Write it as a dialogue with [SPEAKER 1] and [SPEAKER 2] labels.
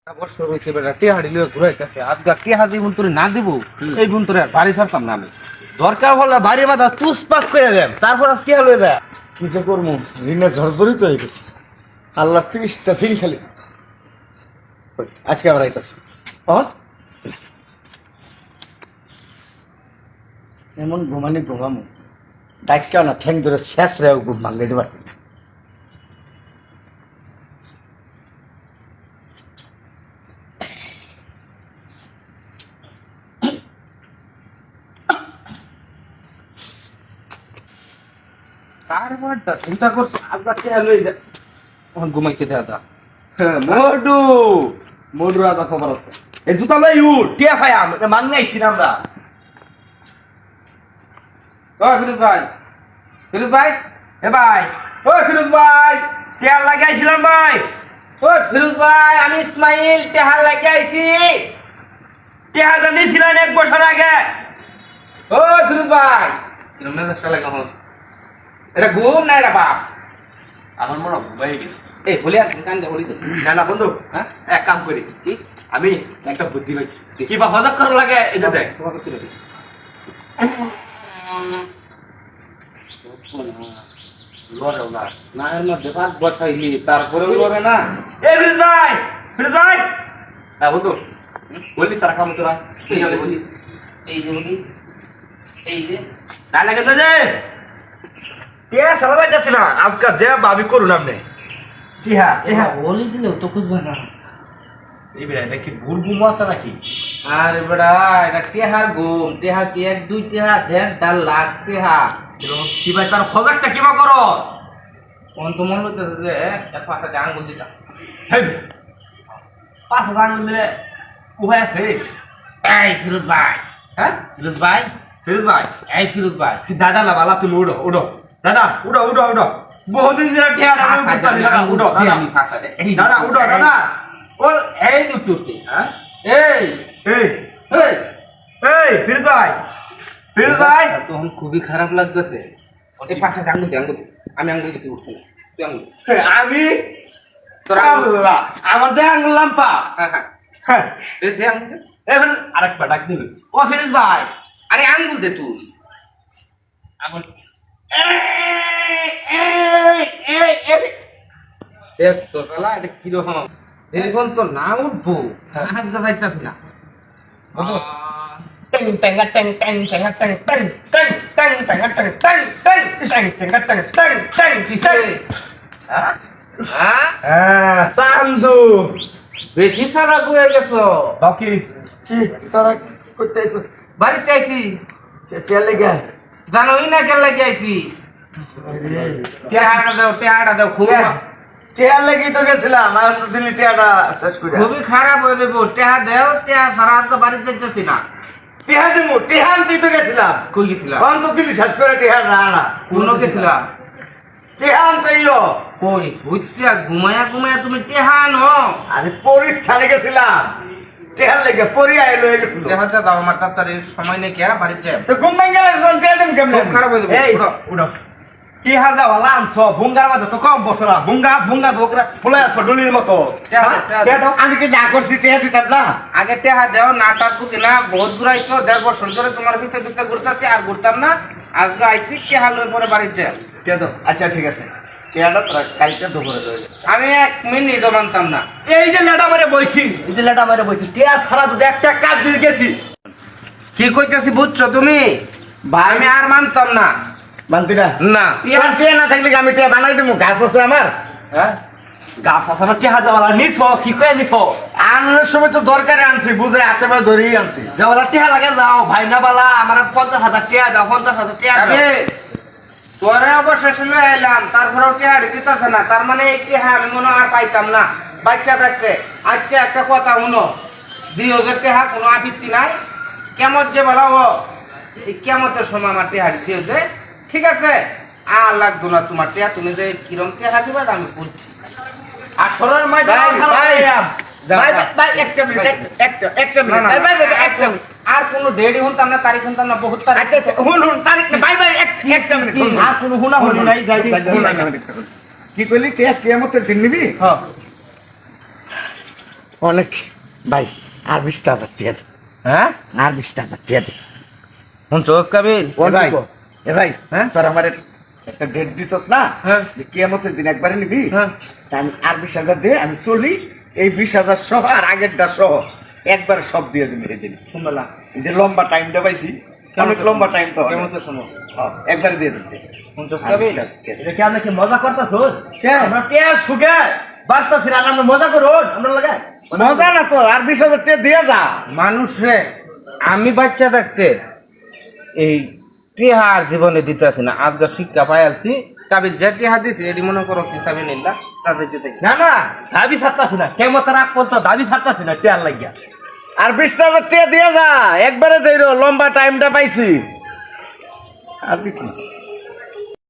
[SPEAKER 1] বছর হয়েছে বেটা টেহাড়ি লিয়ে ঘুরাইতেছে আজকে টেহা যে তোরে না দিব এই বোন তোরে বাড়ি ছাড়তাম না আমি দরকার হলে বাড়ির মাথা চুসপাস করে দেন তারপর আজ টেহা লয়ে দেয়
[SPEAKER 2] কি যে করবো ঋণের ঝরঝরিত হয়ে গেছে আল্লাহ 30টা দিন খালি আজকে আবার আইতাছে এমন ঘুমামো ডাক্তার না ঠ্যাং ধরে শেষ রে ঘুম ভাঙাইতে পারছি না।
[SPEAKER 1] তারপরটা চিন্তা করতো আজকে টেহা লয়ে দেয় তখন ঘুমাইতে দেয়া দা মডু মডু আদা খবর আছে এই জুতা লই উঠ টেহা ভাই আমরা মান নাইছি না আমরা ও ফিরোজ ভাই এ ভাই ও ফিরোজ ভাই টেহা লাগাইছিলাম ভাই ও ফিরোজ ভাই আমি ইসমাইল টেহা লাগাইছি টেহা জানিছিলেন 1 বছর আগে ও ফিরোজ ভাই কিরম মেজাজটা লাগা হল এটা ঘুম না এটা বাপ
[SPEAKER 3] আমার মনে ঘুমাই গেছে।
[SPEAKER 1] এই বলি আর কান্দে বলি তো
[SPEAKER 3] না বন্ধু,
[SPEAKER 1] হ্যাঁ
[SPEAKER 3] এক কাম করি,
[SPEAKER 1] কি
[SPEAKER 3] আমি একটা বুদ্ধি পাইছি কি বা হজক করা লাগে এটা দেখ।
[SPEAKER 1] তোমাকে কি লাগে লড়েও না না এর মধ্যে ভাত বসাইলি তারপরে লড়ে না
[SPEAKER 3] এই ফিরোজ ভাই হ্যাঁ বন্ধু বললি সারা কাম তোরা বলি
[SPEAKER 1] এই যে বলি এই যে
[SPEAKER 3] না লাগে তো যে কে সারা যাচ্ছে না আজকাল যে ভাবি করুন আপনি টিহা টিহা
[SPEAKER 1] বলি দিলেও তো খুঁজবে না
[SPEAKER 3] এই বেড়া এটা কি বুড়বুম আছে নাকি?
[SPEAKER 1] আরে বেড়া এটা টেহার ঘুম টেহা কি 1 2 টেহা 1.5 লাখ টেহা
[SPEAKER 3] কি ভাই তার হজাকটা কিবা করো
[SPEAKER 1] কোন তো মনে হইতেছে যে এক পাশে আঙ্গুল দিতাম
[SPEAKER 3] হেই 5,000 আঙুল দিলে উপায় আছে?
[SPEAKER 1] এই ফিরোজ ভাই
[SPEAKER 3] হ্যাঁ
[SPEAKER 1] ফিরোজ ভাই
[SPEAKER 3] ফিরোজ ভাই
[SPEAKER 1] এই ফিরোজ ভাই
[SPEAKER 3] দাদা না বালা তুমি উড়ো দাদা উড়ো বহুদিন ধরে টিয়া উড়ো দাদা
[SPEAKER 1] আমি ফাঁসা দে এই
[SPEAKER 3] দাদা উড়ো দাদা
[SPEAKER 1] ও এই দুটো
[SPEAKER 3] হ্যাঁ
[SPEAKER 1] এই
[SPEAKER 3] এই
[SPEAKER 1] এই
[SPEAKER 3] এই ফিরোজ ভাই
[SPEAKER 1] তখন খুবই খারাপ লাগতেছে ওই পাশে আঙ্গুল দে আঙ্গুল দে। আমি আঙ্গুল দিতে উঠছি না তুই আঙ্গুল দে।
[SPEAKER 3] আমি
[SPEAKER 1] তোর
[SPEAKER 3] আল্লাহ আমার যে আঙুল লাম্পা
[SPEAKER 1] হ্যাঁ
[SPEAKER 3] হ্যাঁ
[SPEAKER 1] দে আঙ্গুল দে
[SPEAKER 3] এবার আরেকবার ডাক দিবি ও ফিরোজ ভাই
[SPEAKER 1] আরে আঙ্গুল দে তুই আঙ্গুল দেখ তো শালা এটা কিরকম এখন তো না উঠবো আজকে যাইতাছি না
[SPEAKER 3] টেং টেং টেং টেং টেং টেং টেং টেং টেং টেং টেং টেং টেং টেং টেং টেং টেং টেং
[SPEAKER 1] কিসে হ্যাঁ
[SPEAKER 3] হ্যাঁ সামজু
[SPEAKER 1] বেশি সারা ঘুরে গেছো
[SPEAKER 3] বাকি
[SPEAKER 2] কি তারা করতে আইছো
[SPEAKER 1] বাড়ি চাইছি
[SPEAKER 2] কে লেগে
[SPEAKER 1] জানোই না কেন লাগে আইছি টেহাটা দাও খুব
[SPEAKER 2] টেয়ার লেগেই তো গেছিলাম আর তো দিলি টেয়ারটা শেষ করে
[SPEAKER 1] খুবই খারাপ হয়ে দেবো টেহা দেও টেহা সারা তো বাড়ি চাইতেছি না
[SPEAKER 2] টেহা দিমু টেহা আনতেই তো গেছিলাম
[SPEAKER 1] কই গেছিলাম
[SPEAKER 2] কোন তো দিলি শেষ করে টেহা না
[SPEAKER 1] কোন গেছিলাম
[SPEAKER 2] টেহা আনতেইলো
[SPEAKER 1] কই বুঝছি ঘুমায়া তুমি টেহা আনো
[SPEAKER 2] আরে পরিস্থানে গেছিলাম টেহার লেগে পরি আইলো গেছিল
[SPEAKER 1] টেহাতে দাও আমার তাড়াতাড়ি সময় নেই কে বাড়ি চাই
[SPEAKER 2] তো ঘুম ভাঙ গেলে টেহা দিম কেমনে
[SPEAKER 1] খুব খারাপ হয়ে
[SPEAKER 3] এই
[SPEAKER 1] দেবো
[SPEAKER 3] উড়ো কি হাজা ওয়ালা আনছো ভুঙ্গার মতো তো কম বছরা ভুঙ্গা বকরা ফুলে আছো ডুলির মতো
[SPEAKER 2] টেহা দাও আমি কি যা করছি টেহা দিতাম না
[SPEAKER 1] আগে টেহা দেও নাটক বুঝি না বহুত ঘুরাইছো 1.5 বছর ধরে তোমার পিছে ঘুরতাছি আর ঘুরতাম না আজকে আইছি টেহা লই পরে বাড়ি চাই
[SPEAKER 3] কে দাও
[SPEAKER 2] আচ্ছা ঠিক আছে টেহাটা তোরা কালকে দুপুরে দেবে
[SPEAKER 1] আমি 1 মিনিটও মানতাম না
[SPEAKER 3] এই যে লেটা মারে বইছি টিয়া ছাড়া তো একটা কাজ দিয়ে গেছি
[SPEAKER 1] কি কইতাছি বুঝছো তুমি আমি আর মানতাম না
[SPEAKER 2] মানতি না
[SPEAKER 1] না
[SPEAKER 2] টেহা সে না থাকলে কি আমি টেহা বানাই দেবো গাছ আছে আমার
[SPEAKER 3] হ্যাঁ গাছ আছে না টিয়া যাওয়ালা নিছ কি কয়ে নিছ
[SPEAKER 2] আনার সময় তো দরকারে আনছি বুঝে হাতে পা ধরেই আনছি
[SPEAKER 3] যাওয়ালা টিয়া লাগে যাও ভাই না বালা আমার 50,000 টিয়া দাও 50,000 টিয়া দাও
[SPEAKER 1] আবে তোরে অবশেষে লয়ে এলাম তারপরেও টেহাড়ি দিতেছে না তার মানে এই টেহা আমি মনে হয় আর পাইতাম না বাচ্চা থাকতে আচ্ছা একটা কথা শুনো 2000 টেহা কোনো আপত্তি নাই কেমন যে বলা ও এই কেমতের সময় আমার টেহাড়ি দিও যে ঠিক আছে আর লাগতো না তোমার টেহা তুমি যে কিরম টেহা দিবা এটা আমি বুঝছি
[SPEAKER 3] আর সরার মাই
[SPEAKER 2] ভাই, ভাই।
[SPEAKER 1] ভাই,
[SPEAKER 2] ভাই একটা মিনিট একটা
[SPEAKER 1] না, না,
[SPEAKER 2] মিনিট ভাই একটা মিনিট
[SPEAKER 1] আর কোনো ডেডি শুনতাম না তারিখ শুনতাম না বহুত তারিখ
[SPEAKER 2] আচ্ছা আচ্ছা হুন তারিখ না ভাই একটা মিনিট
[SPEAKER 1] আর কোনো হুনা হলো নাই
[SPEAKER 2] কি কইলি টেহা কিয়ামতের দিন নিবি
[SPEAKER 1] হ্যাঁ
[SPEAKER 2] অনেক ভাই আর 20,000 টাকা দে
[SPEAKER 1] হ্যাঁ
[SPEAKER 2] আর 20,000 টাকা দে
[SPEAKER 1] শুনছস কাবিল
[SPEAKER 2] এ ভাই এ ভাই
[SPEAKER 1] হ্যাঁ?
[SPEAKER 2] তোর আমার একটা ডেট দিছস না
[SPEAKER 1] হ্যাঁ।
[SPEAKER 2] যে কিয়ামতের দিন একবারে নিবি
[SPEAKER 1] হ্যাঁ।
[SPEAKER 2] তা আমি আর 20,000 দে আমি চলি এই 20,000 সহ আর আগেরটা সহ একবারে সব দিয়ে দিবি এই দিন
[SPEAKER 1] শুনবেলা
[SPEAKER 2] এই যে লম্বা টাইমটা পাইছি অনেক লম্বা টাইম তো
[SPEAKER 1] কেমন তো শোনো
[SPEAKER 2] একবারে দিয়ে দিতে
[SPEAKER 1] শুনছস কাবিল
[SPEAKER 3] এটা কি আপনি কি মজা করতেছ
[SPEAKER 2] কে?
[SPEAKER 3] আমরা টিয়া সুখে বাঁচতেছি না আমরা মজা করুন আমরা লাগে
[SPEAKER 2] মজা না তো আর 20,000 টাকা দিয়ে যা
[SPEAKER 1] মানুষ রে আমি বাচ্চা থাকতে এই টিহার জীবনে দিতে আছি না আজকাল শিক্ষা পাই আছি কাবিল যে টিহা দিছি এটি মনে করো হিসাবে নিল্লা তাদের দিতে
[SPEAKER 3] না না দাবি ছাড়তাছি না কেমন রাগ করতো দাবি ছাড়তাছি না টিয়ার লাগিয়া
[SPEAKER 2] আর 20,000 টাকা দিয়ে যা একবারে দেই লম্বা টাইমটা পাইছি আর দিতে না।